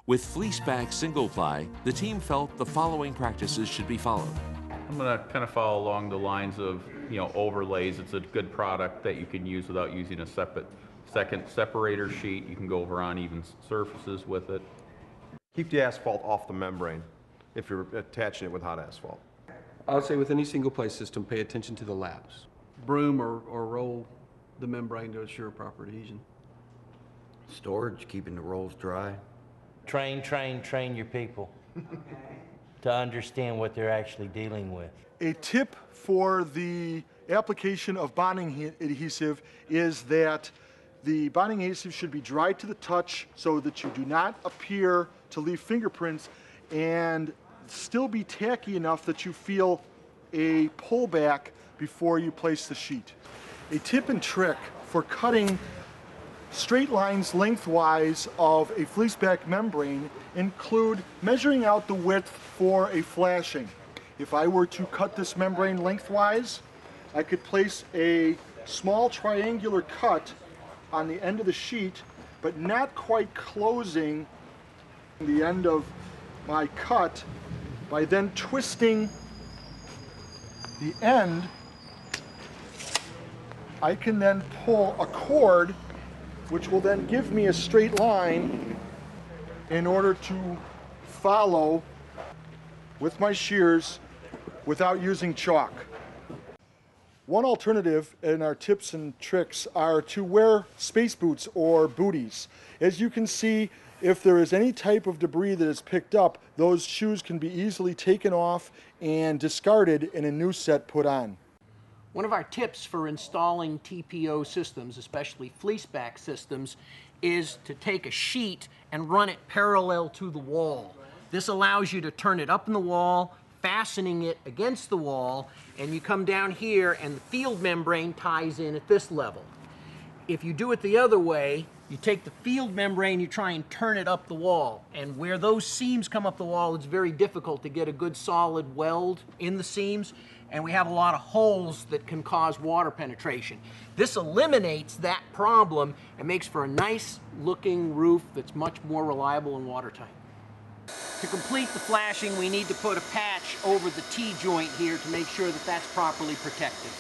With Fleece Bag Single Ply, the team felt the following practices should be followed. I'm going to kind of follow along the lines of, overlays. It's a good product that you can use without using a second separator sheet. You can go over uneven surfaces with it. Keep the asphalt off the membrane if you're attaching it with hot asphalt. I would say with any single ply system, pay attention to the laps. Broom or roll the membrane to assure proper adhesion. Storage, keeping the rolls dry. Train your people to understand what they're actually dealing with. A tip for the application of bonding adhesive is that the bonding adhesive should be dry to the touch so that you do not appear to leave fingerprints, and still be tacky enough that you feel a pullback before you place the sheet. A tip and trick for cutting straight lines lengthwise of a fleece back membrane include measuring out the width for a flashing. If I were to cut this membrane lengthwise, I could place a small triangular cut on the end of the sheet, but not quite closing the end of my cut by then twisting the end. I can then pull a cord which will then give me a straight line in order to follow with my shears without using chalk. One alternative in our tips and tricks are to wear space boots or booties. As you can see, if there is any type of debris that is picked up, those shoes can be easily taken off and discarded and a new set put on. One of our tips for installing TPO systems, especially fleece back systems, is to take a sheet and run it parallel to the wall. This allows you to turn it up in the wall, fastening it against the wall, and you come down here and the field membrane ties in at this level. If you do it the other way, you take the field membrane, you try and turn it up the wall, and where those seams come up the wall, it's very difficult to get a good solid weld in the seams, and we have a lot of holes that can cause water penetration. This eliminates that problem and makes for a nice looking roof that's much more reliable and watertight. To complete the flashing, we need to put a patch over the T-joint here to make sure that that's properly protected.